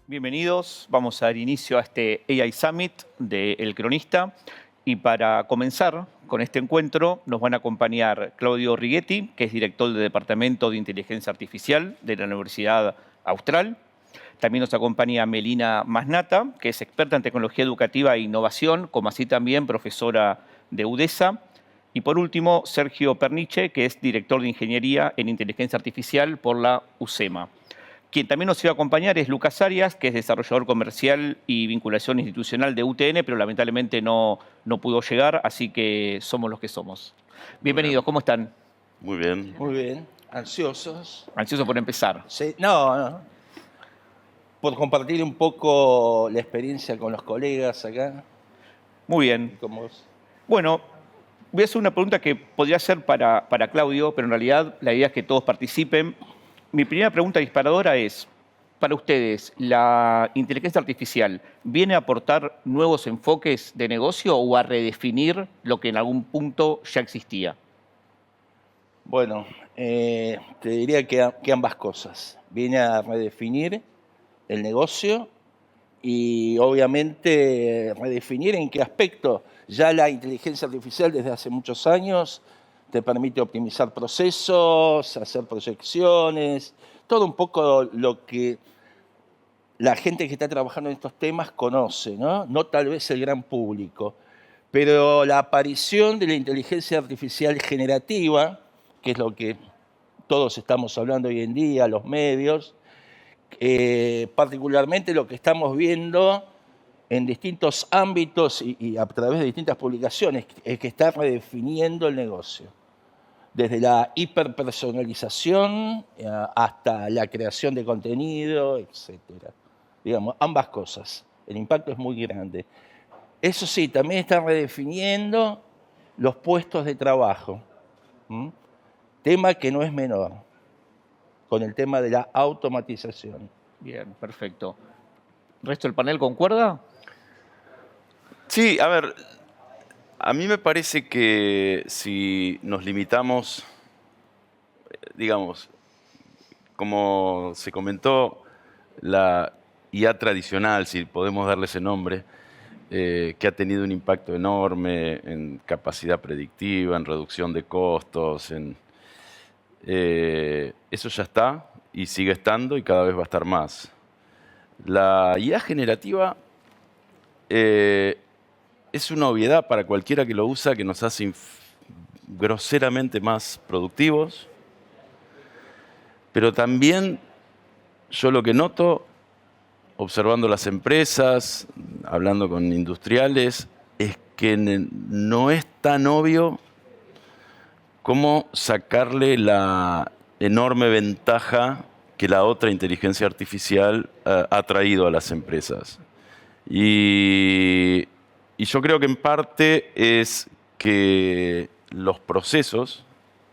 Bienvenidos, vamos a dar inicio a este AI Summit de El Cronista y para comenzar con este encuentro nos van a acompañar Claudio Righetti, que es director del Departamento de Inteligencia Artificial de la Universidad Austral. También nos acompaña Melina Masnata, que es experta en tecnología educativa e innovación, como así también profesora de UDESA. Y por último, Sergio Perniche, que es director de Ingeniería en Inteligencia Artificial por la UCEMA. Quien también nos iba a acompañar es Lucas Arias, que es desarrollador comercial y vinculación institucional de UTN, pero lamentablemente no pudo llegar, así que somos los que somos. Bienvenidos, ¿cómo están? Muy bien. Muy bien. Ansiosos. Ansioso por empezar. Sí. No. Por compartir un poco la experiencia con los colegas acá. Muy bien. Con vos. Bueno, voy a hacer una pregunta que podría ser para Claudio, pero en realidad la idea es que todos participen. Mi primera pregunta disparadora es, para ustedes, ¿la inteligencia artificial viene a aportar nuevos enfoques de negocio o a redefinir lo que en algún punto ya existía? Bueno, te diría que ambas cosas. Viene a redefinir el negocio y obviamente redefinir en qué aspecto. Ya la inteligencia artificial desde hace muchos años te permite optimizar procesos, hacer proyecciones, todo un poco lo que la gente que está trabajando en estos temas conoce, ¿no? No tal vez el gran público. Pero la aparición de la inteligencia artificial generativa, que es lo que todos estamos hablando hoy en día, los medios, particularmente lo que estamos viendo en distintos ámbitos y a través de distintas publicaciones, es que está redefiniendo el negocio. Desde la hiperpersonalización hasta la creación de contenido, etc. Digamos, ambas cosas. El impacto es muy grande. Eso sí, también está redefiniendo los puestos de trabajo. Tema que no es menor, con el tema de la automatización. Bien, perfecto. ¿El resto del panel concuerda? Sí, a ver, a mí me parece que si nos limitamos, digamos, como se comentó, la IA tradicional, si podemos darle ese nombre, que ha tenido un impacto enorme en capacidad predictiva, en reducción de costos, eso ya está y sigue estando y cada vez va a estar más. La IA generativa es una obviedad para cualquiera que lo usa, que nos hace groseramente más productivos, pero también yo lo que noto, observando las empresas, hablando con industriales, es que no es tan obvio cómo sacarle la enorme ventaja que la otra inteligencia artificial ha traído a las empresas. Y yo creo que en parte es que los procesos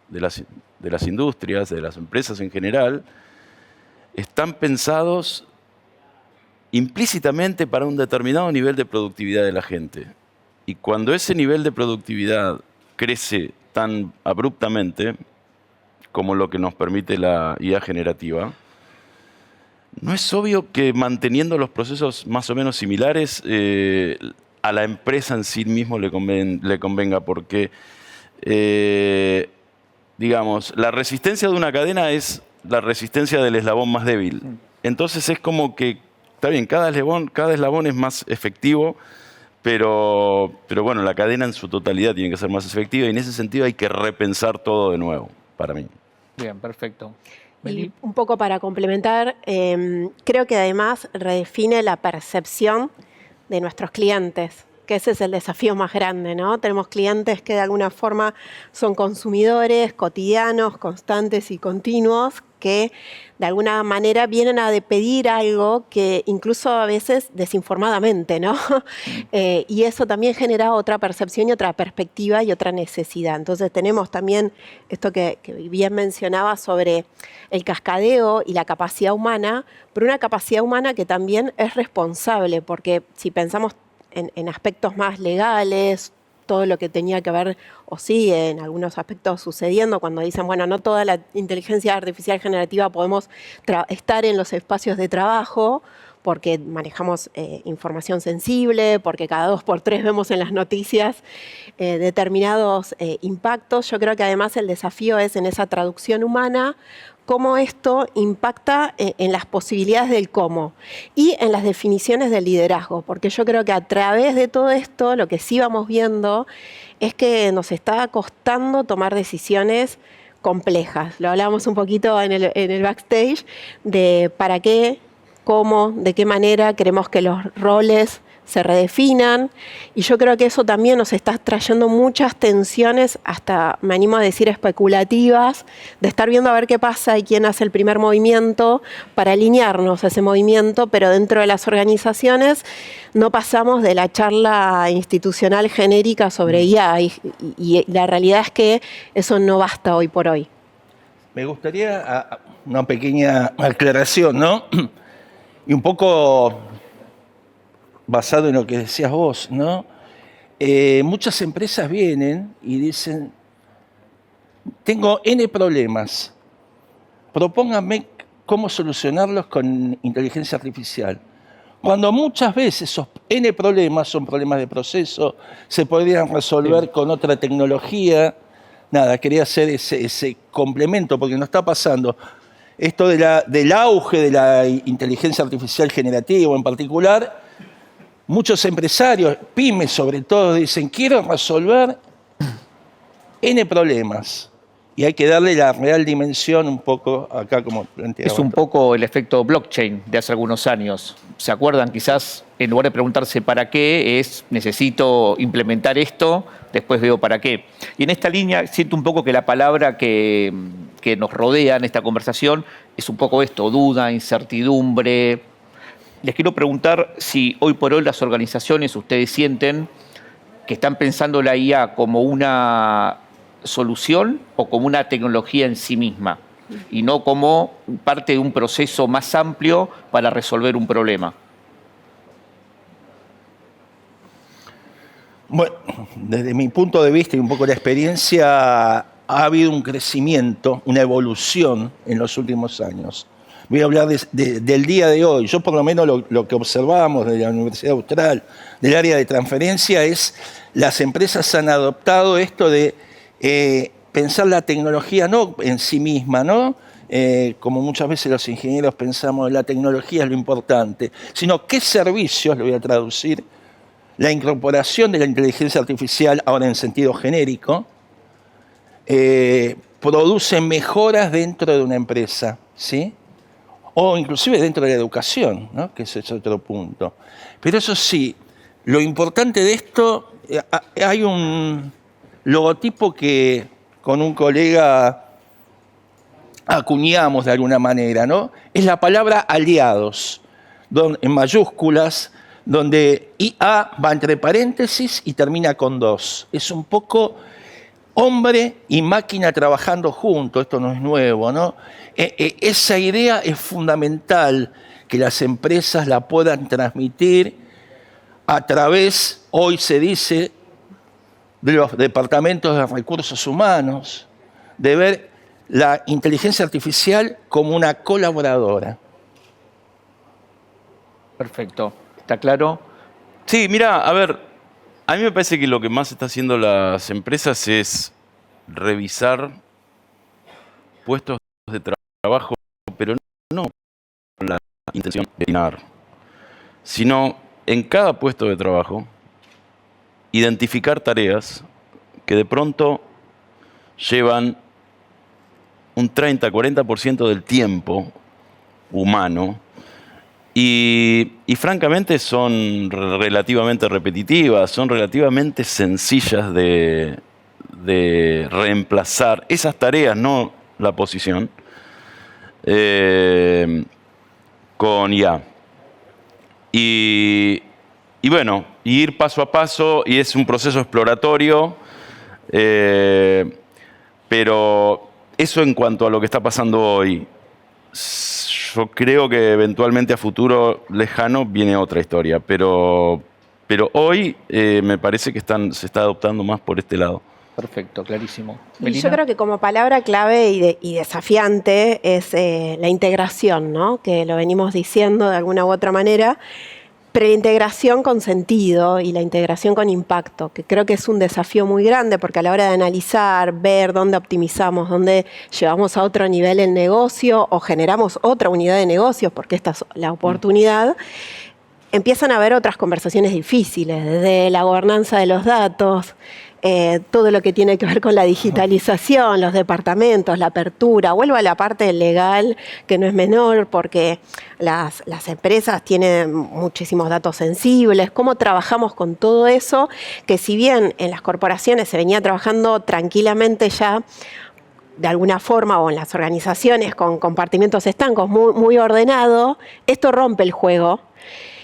de las industrias, de las empresas en general, están pensados implícitamente para un determinado nivel de productividad de la gente. Y cuando ese nivel de productividad crece tan abruptamente como lo que nos permite la IA generativa, no es obvio que manteniendo los procesos más o menos similares a la empresa en sí mismo le convenga, porque, digamos, la resistencia de una cadena es la resistencia del eslabón más débil. Entonces es como que, está bien, cada eslabón es más efectivo, pero bueno, la cadena en su totalidad tiene que ser más efectiva y en ese sentido hay que repensar todo de nuevo, para mí. Bien, perfecto. Y un poco para complementar, creo que además redefine la percepción de nuestros clientes, que ese es el desafío más grande, ¿no? Tenemos clientes que de alguna forma son consumidores cotidianos, constantes y continuos, que de alguna manera vienen a pedir algo que incluso a veces desinformadamente, ¿no? Y eso también genera otra percepción y otra perspectiva y otra necesidad. Entonces tenemos también esto que bien mencionaba sobre el cascadeo y la capacidad humana, pero una capacidad humana que también es responsable, porque si pensamos en aspectos más legales, todo lo que tenía que ver, o sigue en algunos aspectos sucediendo, cuando dicen, bueno, no toda la inteligencia artificial generativa podemos estar en los espacios de trabajo, porque manejamos información sensible, porque cada 2 por 3 vemos en las noticias determinados impactos. Yo creo que además el desafío es en esa traducción humana, cómo esto impacta en las posibilidades del cómo y en las definiciones del liderazgo, porque yo creo que a través de todo esto lo que sí vamos viendo es que nos está costando tomar decisiones complejas. Lo hablábamos un poquito en el backstage de para qué, cómo, de qué manera queremos que los roles se redefinan, y yo creo que eso también nos está trayendo muchas tensiones, hasta me animo a decir especulativas, de estar viendo a ver qué pasa y quién hace el primer movimiento para alinearnos a ese movimiento, pero dentro de las organizaciones no pasamos de la charla institucional genérica sobre IA, y la realidad es que eso no basta hoy por hoy. Me gustaría una pequeña aclaración, ¿no? Y un poco basado en lo que decías vos, ¿no? Muchas empresas vienen y dicen, tengo N problemas, propónganme cómo solucionarlos con inteligencia artificial. Cuando muchas veces esos N problemas son problemas de proceso, se podrían resolver con otra tecnología. Nada, quería hacer ese complemento, porque nos está pasando esto del auge de la inteligencia artificial generativa en particular. Muchos empresarios, pymes sobre todo, dicen, quiero resolver N problemas. Y hay que darle la real dimensión un poco acá, como planteaba. Es un poco el efecto blockchain de hace algunos años. ¿Se acuerdan? Quizás en lugar de preguntarse para qué, es necesito implementar esto, después veo para qué. Y en esta línea siento un poco que la palabra que nos rodea en esta conversación es un poco esto, duda, incertidumbre. Les quiero preguntar si hoy por hoy las organizaciones, ustedes sienten que están pensando la IA como una solución o como una tecnología en sí misma, y no como parte de un proceso más amplio para resolver un problema. Bueno, desde mi punto de vista y un poco la experiencia, ha habido un crecimiento, una evolución en los últimos años. Voy a hablar del día de hoy. Yo por lo menos lo que observamos de la Universidad Austral, del área de transferencia, es las empresas han adoptado esto de pensar la tecnología no en sí misma, ¿no? Como muchas veces los ingenieros pensamos, la tecnología es lo importante, sino qué servicios, lo voy a traducir, la incorporación de la inteligencia artificial, ahora en sentido genérico, produce mejoras dentro de una empresa, ¿sí? O inclusive dentro de la educación, ¿no? Que ese es otro punto. Pero eso sí, lo importante de esto, hay un logotipo que con un colega acuñamos de alguna manera, ¿no? Es la palabra aliados, en mayúsculas, donde IA va entre paréntesis y termina con 2. Es un poco hombre y máquina trabajando juntos, esto no es nuevo, ¿no? Esa idea es fundamental, que las empresas la puedan transmitir a través, hoy se dice, de los departamentos de recursos humanos, de ver la inteligencia artificial como una colaboradora. Perfecto. ¿Está claro? Sí, mira, a ver, a mí me parece que lo que más están haciendo las empresas es revisar puestos de trabajo, pero no con la intención de llenar, sino en cada puesto de trabajo identificar tareas que de pronto llevan un 30-40% del tiempo humano y francamente son relativamente repetitivas, son relativamente sencillas de reemplazar esas tareas, no la posición, con IA. Y bueno, ir paso a paso, y es un proceso exploratorio, pero eso en cuanto a lo que está pasando hoy. Yo creo que eventualmente a futuro lejano viene otra historia, pero hoy me parece que se está adoptando más por este lado. Perfecto, clarísimo. Y Melina. yo creo que como palabra clave y desafiante es la integración, ¿no? Que lo venimos diciendo de alguna u otra manera, pero la integración con sentido y la integración con impacto, que creo que es un desafío muy grande porque a la hora de analizar, ver dónde optimizamos, dónde llevamos a otro nivel el negocio o generamos otra unidad de negocios, porque esta es la oportunidad, empiezan a haber otras conversaciones difíciles, desde la gobernanza de los datos, todo lo que tiene que ver con la digitalización, los departamentos, la apertura. Vuelvo a la parte legal, que no es menor, porque las empresas tienen muchísimos datos sensibles. ¿Cómo trabajamos con todo eso? Que si bien en las corporaciones se venía trabajando tranquilamente ya, de alguna forma, o en las organizaciones con compartimentos estancos muy, muy ordenado, esto rompe el juego.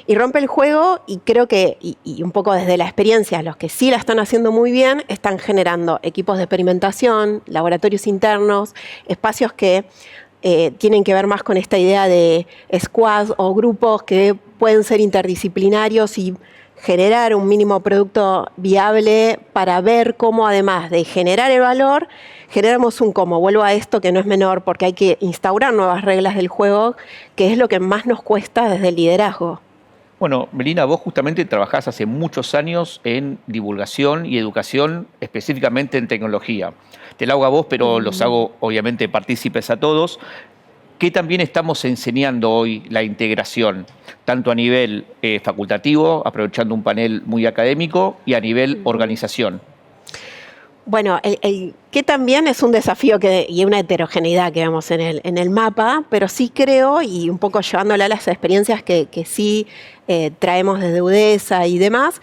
Y rompe el juego y creo que, y un poco desde la experiencia, los que sí la están haciendo muy bien, están generando equipos de experimentación, laboratorios internos, espacios que tienen que ver más con esta idea de squads o grupos que pueden ser interdisciplinarios y generar un mínimo producto viable para ver cómo, además de generar el valor, generamos un cómo. Vuelvo a esto que no es menor porque hay que instaurar nuevas reglas del juego, que es lo que más nos cuesta desde el liderazgo. Bueno, Melina, vos justamente trabajás hace muchos años en divulgación y educación, específicamente en tecnología. Te lo hago a vos, pero los hago obviamente partícipes a todos. ¿Qué también estamos enseñando hoy la integración? Tanto a nivel facultativo, aprovechando un panel muy académico, y a nivel organización. Bueno, el que también es un desafío y una heterogeneidad que vemos en el mapa, pero sí creo, y un poco llevándola a las experiencias que sí traemos desde UDESA y demás,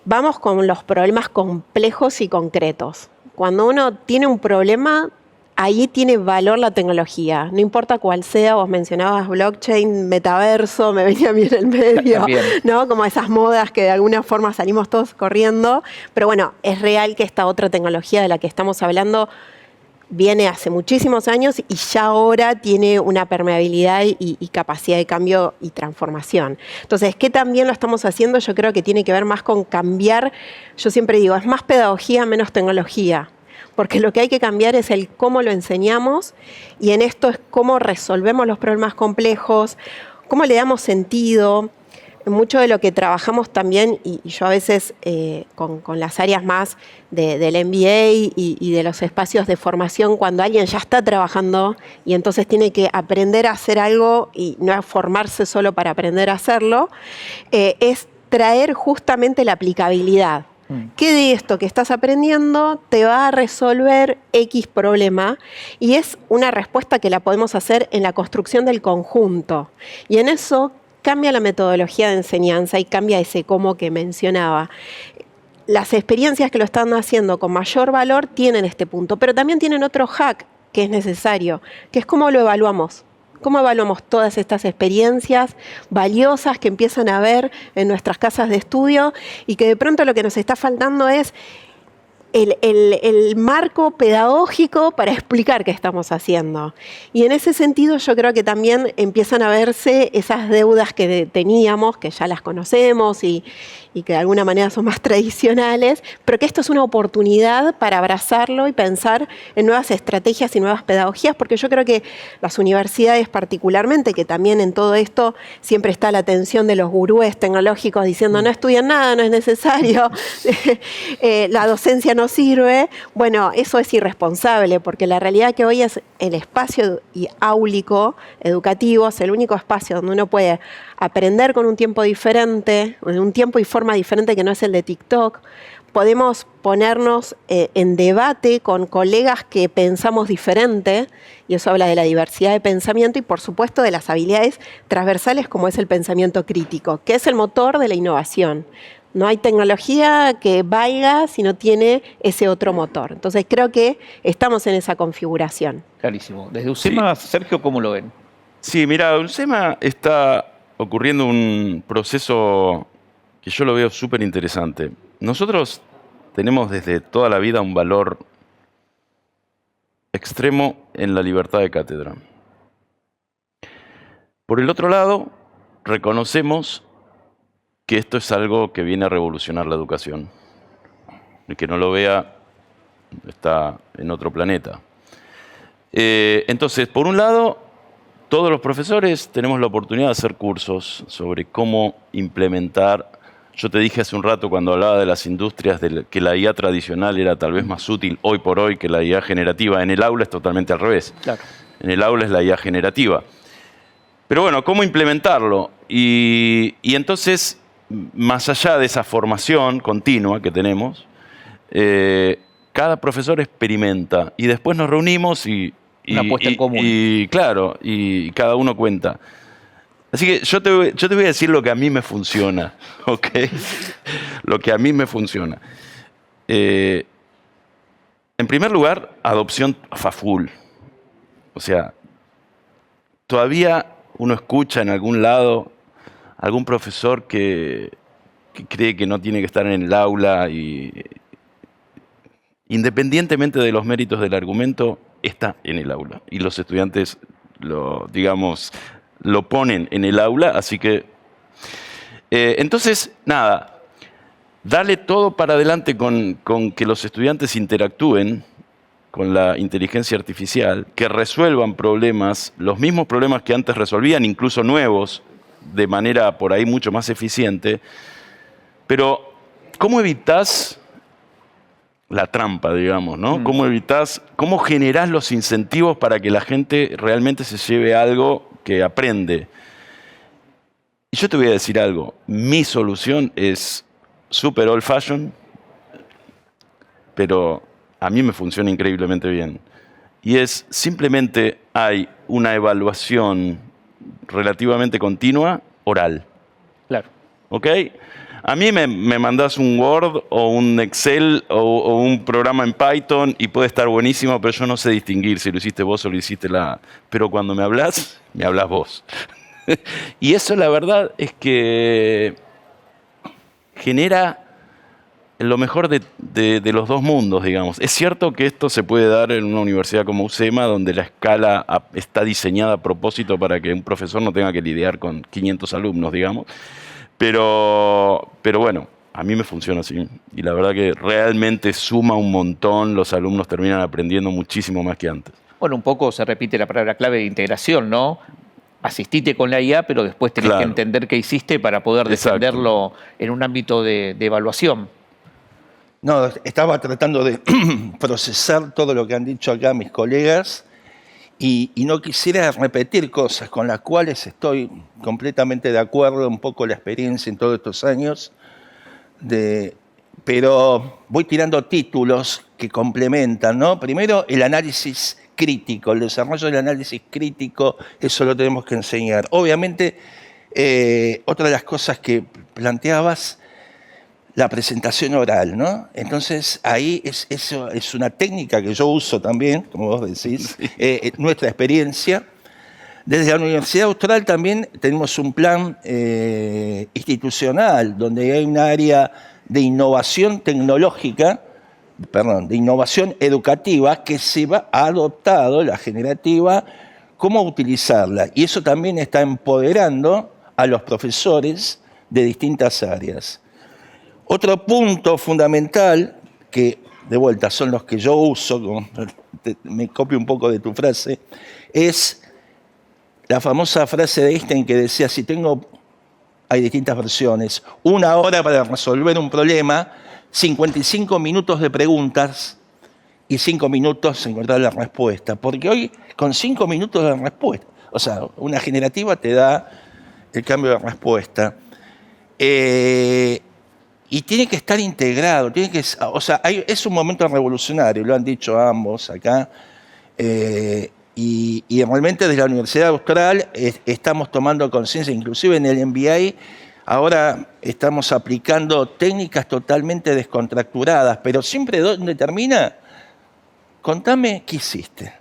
vamos con los problemas complejos y concretos. Cuando uno tiene un problema, ahí tiene valor la tecnología, no importa cuál sea. Vos mencionabas blockchain, metaverso, me venía bien el medio, ¿no? Como esas modas que de alguna forma salimos todos corriendo, pero bueno, es real que esta otra tecnología de la que estamos hablando viene hace muchísimos años y ya ahora tiene una permeabilidad y capacidad de cambio y transformación. Entonces, ¿qué también lo estamos haciendo? Yo creo que tiene que ver más con cambiar. Yo siempre digo, es más pedagogía, menos tecnología. Porque lo que hay que cambiar es el cómo lo enseñamos, y en esto es cómo resolvemos los problemas complejos, cómo le damos sentido. Mucho de lo que trabajamos también, y yo a veces con las áreas más del MBA y de los espacios de formación, cuando alguien ya está trabajando y entonces tiene que aprender a hacer algo y no formarse solo para aprender a hacerlo, es traer justamente la aplicabilidad. ¿Qué de esto que estás aprendiendo te va a resolver X problema? Y es una respuesta que la podemos hacer en la construcción del conjunto. Y en eso cambia la metodología de enseñanza y cambia ese cómo que mencionaba. Las experiencias que lo están haciendo con mayor valor tienen este punto, pero también tienen otro hack que es necesario, que es cómo lo evaluamos. ¿Cómo evaluamos todas estas experiencias valiosas que empiezan a ver en nuestras casas de estudio y que de pronto lo que nos está faltando es el marco pedagógico para explicar qué estamos haciendo? Y en ese sentido yo creo que también empiezan a verse esas deudas que teníamos, que ya las conocemos y que de alguna manera son más tradicionales, pero que esto es una oportunidad para abrazarlo y pensar en nuevas estrategias y nuevas pedagogías, porque yo creo que las universidades particularmente, que también en todo esto siempre está la atención de los gurúes tecnológicos diciendo no estudian nada, no es necesario, la docencia no sirve. Bueno, eso es irresponsable, porque la realidad que hoy es el espacio áulico educativo, es el único espacio donde uno puede aprender con un tiempo diferente, un tiempo y forma diferente que no es el de TikTok. Podemos ponernos en debate con colegas que pensamos diferente, y eso habla de la diversidad de pensamiento y, por supuesto, de las habilidades transversales como es el pensamiento crítico, que es el motor de la innovación. No hay tecnología que valga si no tiene ese otro motor. Entonces, creo que estamos en esa configuración. Clarísimo. Desde UCEMA, sí. Sergio, ¿cómo lo ven? Sí, mira, UCEMA está ocurriendo un proceso que yo lo veo súper interesante. Nosotros tenemos desde toda la vida un valor extremo en la libertad de cátedra. Por el otro lado, reconocemos que esto es algo que viene a revolucionar la educación. El que no lo vea está en otro planeta. Entonces, por un lado, todos los profesores tenemos la oportunidad de hacer cursos sobre cómo implementar. Yo te dije hace un rato cuando hablaba de las industrias que la IA tradicional era tal vez más útil hoy por hoy que la IA generativa. En el aula es totalmente al revés. Claro. En el aula es la IA generativa. Pero bueno, ¿cómo implementarlo? Y entonces, más allá de esa formación continua que tenemos, cada profesor experimenta y después nos reunimos Una apuesta en común. y claro, y cada uno cuenta. Así que yo te voy a decir lo que a mí me funciona, ¿ok? Lo que a mí me funciona. En primer lugar, adopción full. O sea, todavía uno escucha en algún lado algún profesor que cree que no tiene que estar en el aula y independientemente de los méritos del argumento, está en el aula. Y los estudiantes lo ponen en el aula, así que... entonces, nada, dale todo para adelante con que los estudiantes interactúen con la inteligencia artificial, que resuelvan problemas, los mismos problemas que antes resolvían, incluso nuevos, de manera por ahí mucho más eficiente. Pero, ¿cómo evitas la trampa, digamos, ¿no? ¿Cómo generás los incentivos para que la gente realmente se lleve algo que aprende? Y yo te voy a decir algo. Mi solución es super old fashion, pero a mí me funciona increíblemente bien. Y es simplemente hay una evaluación relativamente continua oral. Claro. ¿Ok? A mí me mandás un Word o un Excel o un programa en Python y puede estar buenísimo, pero yo no sé distinguir si lo hiciste vos o lo hiciste la... Pero cuando me hablas vos. Y eso la verdad es que genera lo mejor de los dos mundos, digamos. Es cierto que esto se puede dar en una universidad como UCEMA, donde la escala está diseñada a propósito para que un profesor no tenga que lidiar con 500 alumnos, digamos. Pero bueno, a mí me funciona así. Y la verdad que realmente suma un montón. Los alumnos terminan aprendiendo muchísimo más que antes. Bueno, un poco se repite la palabra clave de integración, ¿no? Asistite con la IA, pero después tenés que entender qué hiciste para poder defenderlo en un ámbito de evaluación. No, estaba tratando de procesar todo lo que han dicho acá mis colegas y no quisiera repetir cosas con las cuales estoy completamente de acuerdo, un poco la experiencia en todos estos años, pero voy tirando títulos que complementan, ¿no? Primero, el análisis crítico, el desarrollo del análisis crítico, eso lo tenemos que enseñar. Obviamente, otra de las cosas que planteabas, la presentación oral, ¿no? Entonces, ahí eso es una técnica que yo uso también, como vos decís, nuestra experiencia. Desde la Universidad Austral también tenemos un plan institucional, donde hay un área de innovación tecnológica, de innovación educativa, que se ha adoptado, la generativa, cómo utilizarla. Y eso también está empoderando a los profesores de distintas áreas. Otro punto fundamental, que de vuelta son los que yo uso, me copio un poco de tu frase, es la famosa frase de Einstein que decía, hay distintas versiones, 1 hora para resolver un problema, 55 minutos de preguntas y 5 minutos encontrar la respuesta. Porque hoy, con 5 minutos de respuesta, o sea, una generativa te da el cambio de respuesta. Y tiene que estar integrado, es un momento revolucionario, lo han dicho ambos acá, y realmente desde la Universidad Austral estamos tomando conciencia, inclusive en el MBA, ahora estamos aplicando técnicas totalmente descontracturadas, pero siempre ¿dónde termina? Contame qué hiciste,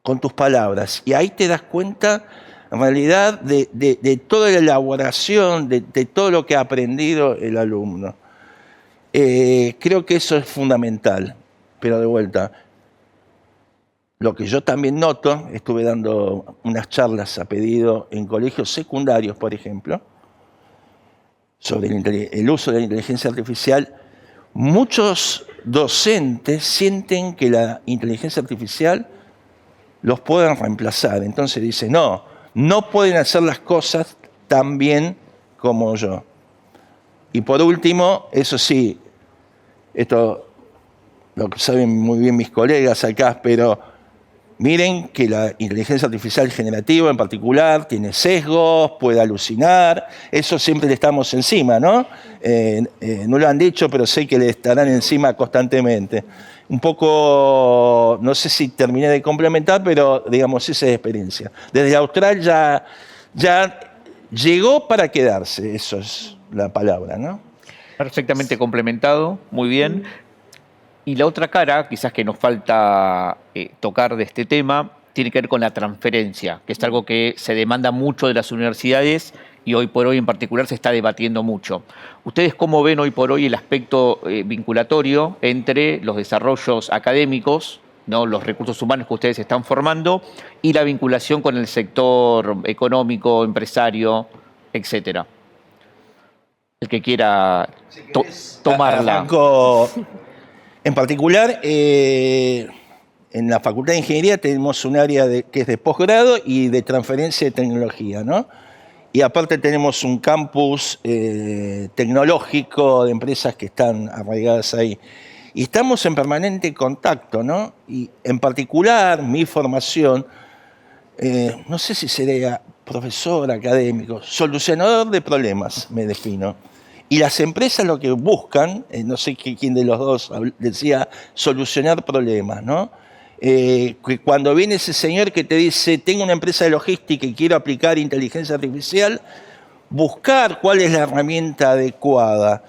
con tus palabras, y ahí te das cuenta en realidad de toda la elaboración, de todo lo que ha aprendido el alumno. Creo que eso es fundamental, pero de vuelta, lo que yo también noto, estuve dando unas charlas a pedido en colegios secundarios, por ejemplo, sobre el uso de la inteligencia artificial, muchos docentes sienten que la inteligencia artificial los pueden reemplazar. Entonces dicen, no pueden hacer las cosas tan bien como yo. Y por último, eso sí, esto lo saben muy bien mis colegas acá, pero miren que la inteligencia artificial generativa en particular tiene sesgos, puede alucinar, eso siempre le estamos encima, ¿no? No lo han dicho, pero sé que le estarán encima constantemente. Un poco, no sé si terminé de complementar, pero digamos, esa es experiencia. Desde Austral ya llegó para quedarse, eso es la palabra, ¿no? Perfectamente complementado, muy bien. Y la otra cara, quizás que nos falta tocar de este tema, tiene que ver con la transferencia, que es algo que se demanda mucho de las universidades y hoy por hoy en particular se está debatiendo mucho. ¿Ustedes cómo ven hoy por hoy el aspecto vinculatorio entre los desarrollos académicos, ¿no?, los recursos humanos que ustedes están formando, y la vinculación con el sector económico, empresario, etcétera? El que quiera tomarla. Arranco. En particular, en la Facultad de Ingeniería tenemos un área que es de posgrado y de transferencia de tecnología, ¿no? Y aparte tenemos un campus tecnológico de empresas que están arraigadas ahí. Y estamos en permanente contacto, ¿no? Y en particular, mi formación, no sé si sería profesor académico, solucionador de problemas, me defino. Y las empresas lo que buscan, no sé quién de los dos decía, solucionar problemas, ¿no? Cuando viene ese señor que te dice, tengo una empresa de logística y quiero aplicar inteligencia artificial, buscar cuál es la herramienta adecuada.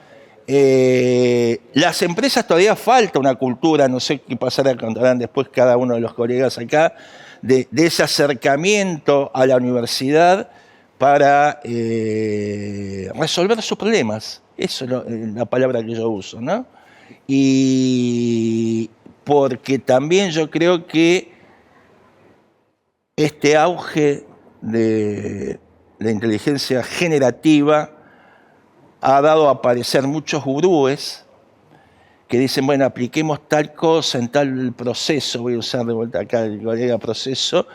Las empresas todavía falta una cultura, no sé qué pasará, contarán después cada uno de los colegas acá, de ese acercamiento a la universidad para resolver sus problemas. Eso es la palabra que yo uso, ¿no? Y porque también yo creo que este auge de la inteligencia generativa ha dado a aparecer muchos gurúes que dicen, bueno, apliquemos tal cosa en tal proceso, voy a usar de vuelta acá el colega proceso,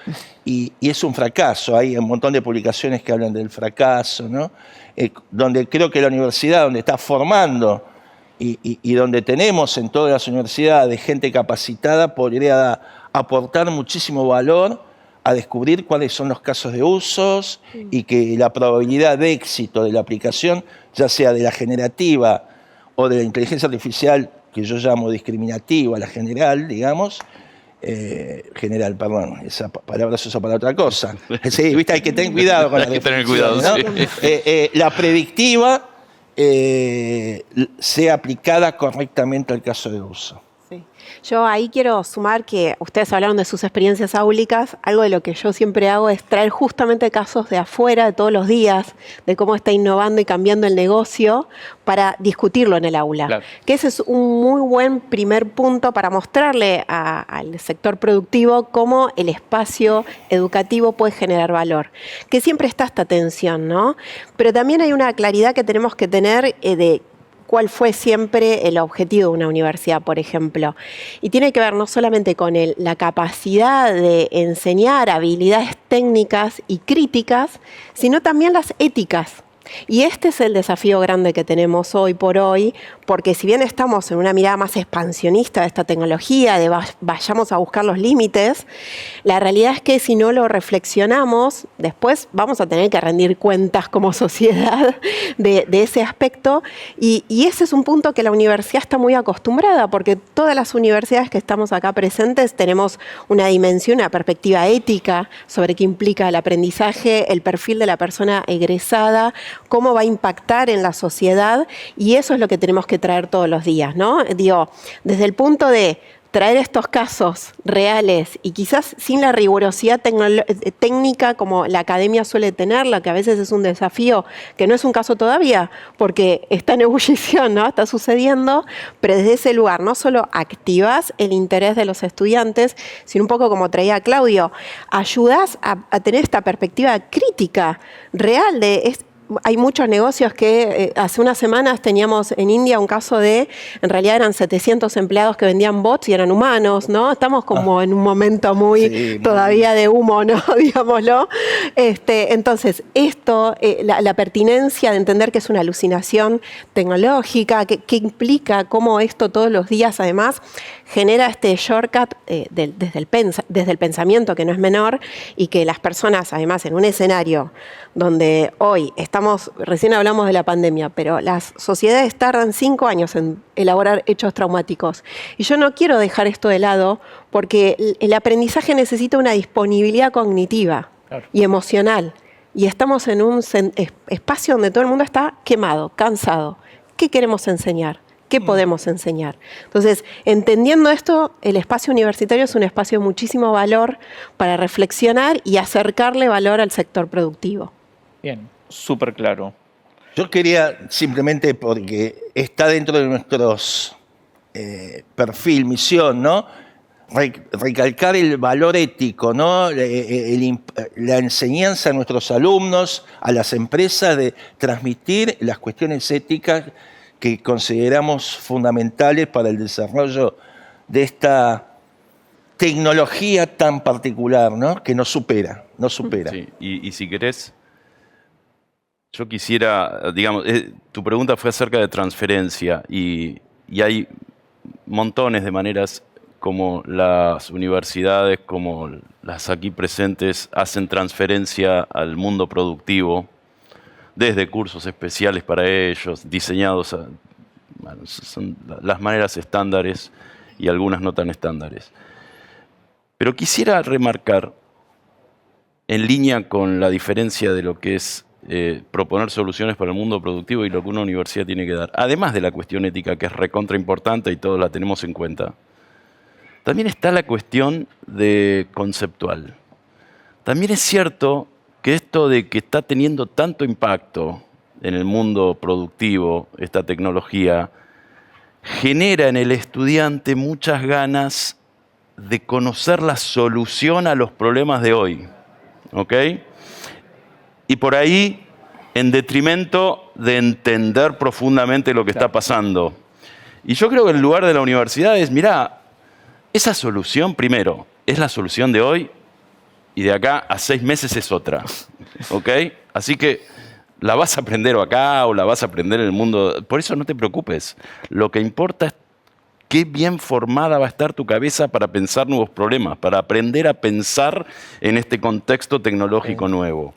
y es un fracaso. Hay un montón de publicaciones que hablan del fracaso, ¿no? Donde creo que la universidad, donde está formando y donde tenemos en todas las universidades gente capacitada, podría aportar muchísimo valor a descubrir cuáles son los casos de usos y que la probabilidad de éxito de la aplicación, ya sea de la generativa o de la inteligencia artificial, que yo llamo discriminativa, la general, digamos, perdón, esa palabra se usa para otra cosa. Sí, viste, hay que tener cuidado con la definición, cuidado, ¿no? sí. La predictiva sea aplicada correctamente al caso de uso. Sí. Yo ahí quiero sumar que ustedes hablaron de sus experiencias áulicas. Algo de lo que yo siempre hago es traer justamente casos de afuera, de todos los días, de cómo está innovando y cambiando el negocio para discutirlo en el aula. Claro. Que ese es un muy buen primer punto para mostrarle al sector productivo cómo el espacio educativo puede generar valor. Que siempre está esta tensión, ¿no? Pero también hay una claridad que tenemos que tener de cuál fue siempre el objetivo de una universidad, por ejemplo. Y tiene que ver no solamente con la capacidad de enseñar habilidades técnicas y críticas, sino también las éticas. Y este es el desafío grande que tenemos hoy por hoy, porque si bien estamos en una mirada más expansionista de esta tecnología, de vayamos a buscar los límites, la realidad es que si no lo reflexionamos, después vamos a tener que rendir cuentas como sociedad de ese aspecto. Y ese es un punto que la universidad está muy acostumbrada, porque todas las universidades que estamos acá presentes tenemos una dimensión, una perspectiva ética sobre qué implica el aprendizaje, el perfil de la persona egresada, cómo va a impactar en la sociedad, y eso es lo que tenemos que traer todos los días, ¿no? Digo, desde el punto de traer estos casos reales y quizás sin la rigurosidad técnica como la academia suele tenerla, que a veces es un desafío, que no es un caso todavía, porque está en ebullición, ¿no? Está sucediendo, pero desde ese lugar no solo activas el interés de los estudiantes, sino un poco como traía Claudio, ayudas a tener esta perspectiva crítica real de hay muchos negocios que hace unas semanas teníamos en India un caso de, en realidad eran 700 empleados que vendían bots y eran humanos, ¿no? Estamos como en un momento muy todavía de humo, ¿no? Digámoslo. Entonces, esto, la pertinencia de entender que es una alucinación tecnológica, que implica cómo esto todos los días además genera este shortcut desde el pensamiento, que no es menor, y que las personas, además, en un escenario donde hoy recién hablamos de la pandemia, pero las sociedades tardan 5 años en elaborar hechos traumáticos. Y yo no quiero dejar esto de lado porque el aprendizaje necesita una disponibilidad cognitiva y emocional. Y estamos en un espacio donde todo el mundo está quemado, cansado. ¿Qué queremos enseñar? ¿Qué podemos enseñar? Entonces, entendiendo esto, el espacio universitario es un espacio de muchísimo valor para reflexionar y acercarle valor al sector productivo. Bien, súper claro. Yo quería simplemente, porque está dentro de nuestros perfil, misión, ¿no? Recalcar el valor ético, ¿no? La enseñanza a nuestros alumnos, a las empresas, de transmitir las cuestiones éticas que consideramos fundamentales para el desarrollo de esta tecnología tan particular, ¿no? Que nos supera. Sí, y si querés, yo quisiera, digamos, tu pregunta fue acerca de transferencia y hay montones de maneras como las universidades, como las aquí presentes, hacen transferencia al mundo productivo, desde cursos especiales para ellos, diseñados bueno, son las maneras estándares y algunas no tan estándares. Pero quisiera remarcar, en línea con la diferencia de lo que es proponer soluciones para el mundo productivo y lo que una universidad tiene que dar, además de la cuestión ética, que es recontra importante y todos la tenemos en cuenta, también está la cuestión de conceptual. También es cierto que esto de que está teniendo tanto impacto en el mundo productivo, esta tecnología, genera en el estudiante muchas ganas de conocer la solución a los problemas de hoy. ¿Ok? Y por ahí, en detrimento de entender profundamente lo que está pasando. Y yo creo que el lugar de la universidad es, mirá, esa solución, primero, es la solución de hoy, y de acá a 6 meses es otra, ¿ok? Así que la vas a aprender acá o la vas a aprender en el mundo. Por eso no te preocupes. Lo que importa es qué bien formada va a estar tu cabeza para pensar nuevos problemas, para aprender a pensar en este contexto tecnológico nuevo.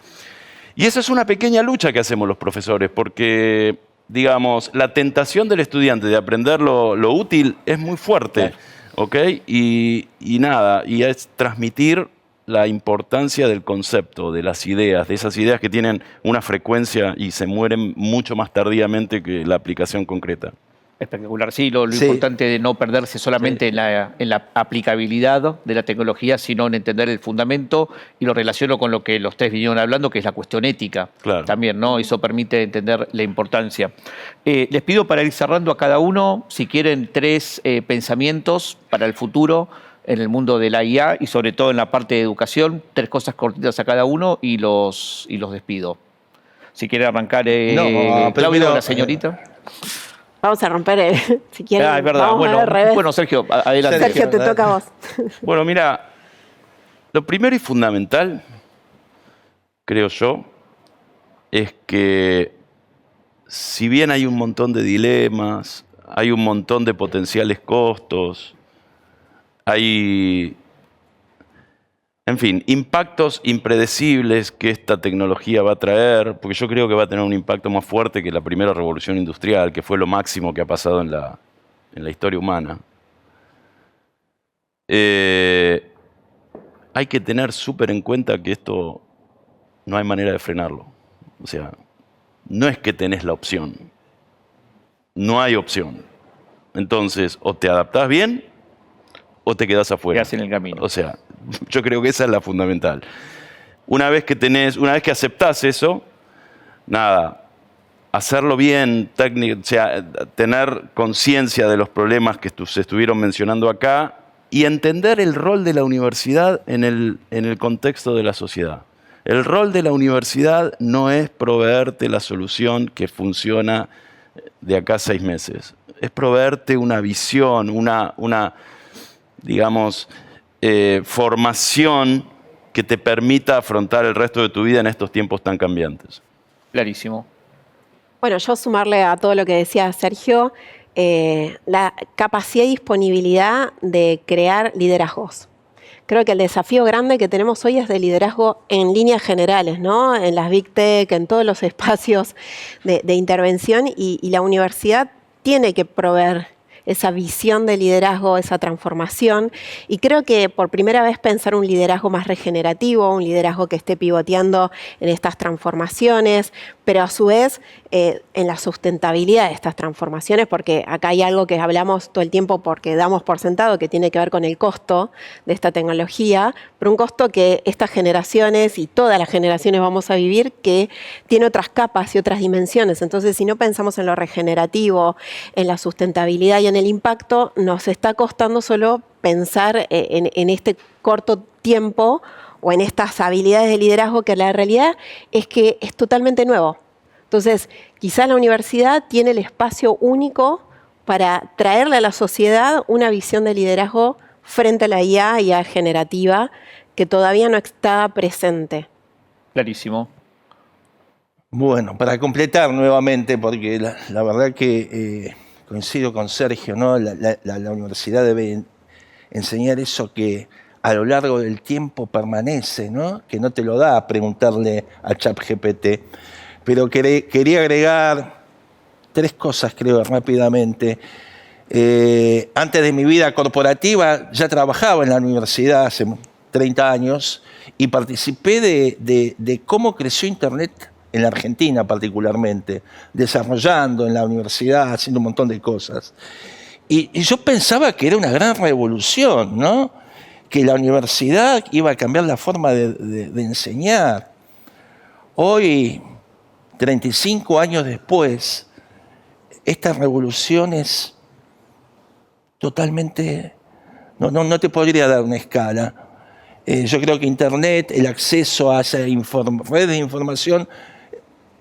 Y esa es una pequeña lucha que hacemos los profesores, porque, digamos, la tentación del estudiante de aprender lo útil es muy fuerte, ¿ok? Y nada, y es transmitir la importancia del concepto, de las ideas, de esas ideas que tienen una frecuencia y se mueren mucho más tardíamente que la aplicación concreta. Espectacular. Sí, lo importante de no perderse solamente en la aplicabilidad de la tecnología, sino en entender el fundamento, y lo relaciono con lo que los tres vinieron hablando, que es la cuestión ética. Claro. También, ¿no? Eso permite entender la importancia. Les pido, para ir cerrando a cada uno, si quieren 3 pensamientos para el futuro en el mundo de la IA y sobre todo en la parte de educación, 3 cosas cortitas a cada uno y los despido. Si quiere arrancar, Claudio, la señorita. Vamos a romper, si quieren. Es verdad. Bueno, Sergio, adelante. Sergio, te toca a vos. Bueno, mira, lo primero y fundamental, creo yo, es que si bien hay un montón de dilemas, hay un montón de potenciales costos, hay, en fin, impactos impredecibles que esta tecnología va a traer, porque yo creo que va a tener un impacto más fuerte que la primera revolución industrial, que fue lo máximo que ha pasado en la historia humana. Hay que tener súper en cuenta que esto no hay manera de frenarlo. O sea, no es que tenés la opción. No hay opción. Entonces, o te adaptás bien o te quedás afuera. Quedás en el camino. O sea, yo creo que esa es la fundamental. Una vez que aceptás eso, nada, hacerlo bien, o sea, tener conciencia de los problemas que se estuvieron mencionando acá y entender el rol de la universidad en el contexto de la sociedad. El rol de la universidad no es proveerte la solución que funciona de acá a 6 meses. Es proveerte una visión, una digamos, formación que te permita afrontar el resto de tu vida en estos tiempos tan cambiantes. Clarísimo. Bueno, yo sumarle a todo lo que decía Sergio, la capacidad y disponibilidad de crear liderazgos. Creo que el desafío grande que tenemos hoy es de liderazgo en líneas generales, ¿no? En las Big Tech, en todos los espacios de intervención, y la universidad tiene que proveer esa visión de liderazgo, esa transformación. Y creo que por primera vez pensar un liderazgo más regenerativo, un liderazgo que esté pivoteando en estas transformaciones, pero a su vez en la sustentabilidad de estas transformaciones, porque acá hay algo que hablamos todo el tiempo porque damos por sentado que tiene que ver con el costo de esta tecnología, pero un costo que estas generaciones y todas las generaciones vamos a vivir, que tiene otras capas y otras dimensiones. Entonces, si no pensamos en lo regenerativo, en la sustentabilidad y en el impacto, nos está costando solo pensar en este corto tiempo o en estas habilidades de liderazgo, que la realidad es que es totalmente nuevo. Entonces, quizá la universidad tiene el espacio único para traerle a la sociedad una visión de liderazgo frente a la IA generativa que todavía no está presente. Clarísimo. Bueno, para completar nuevamente, porque la verdad que coincido con Sergio, ¿no? La universidad debe enseñar eso que a lo largo del tiempo permanece, ¿no? Que no te lo da a preguntarle a ChatGPT. Pero quería agregar 3 cosas, creo, rápidamente. Antes de mi vida corporativa ya trabajaba en la universidad hace 30 años y participé de cómo creció Internet en la Argentina particularmente, desarrollando en la universidad, haciendo un montón de cosas. Y yo pensaba que era una gran revolución, ¿no? Que la universidad iba a cambiar la forma de enseñar. Hoy, 35 años después, esta revolución es totalmente... No te podría dar una escala. Yo creo que Internet, el acceso a esa red de información,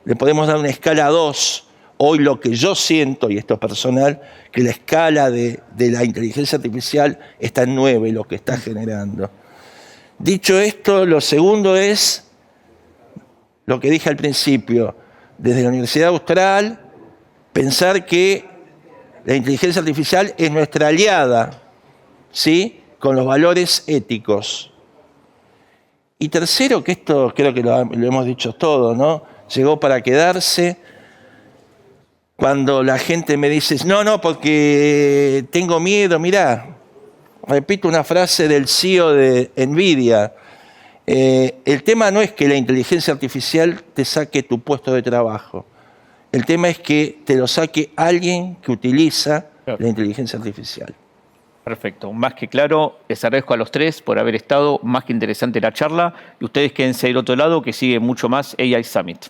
le podemos dar una escala 2. Hoy lo que yo siento, y esto es personal, que la escala de la inteligencia artificial está en 9, lo que está generando. Dicho esto, lo segundo es lo que dije al principio. Desde la Universidad Austral, pensar que la inteligencia artificial es nuestra aliada, ¿sí? Con los valores éticos. Y tercero, que esto creo que lo hemos dicho todo, ¿no? Llegó para quedarse. Cuando la gente me dice, no, porque tengo miedo, mirá, repito una frase del CEO de NVIDIA, el tema no es que la inteligencia artificial te saque tu puesto de trabajo, el tema es que te lo saque alguien que utiliza la inteligencia artificial. Perfecto, más que claro. Les agradezco a los 3 por haber estado, más que interesante la charla, y ustedes quédense del otro lado que sigue mucho más AI Summit.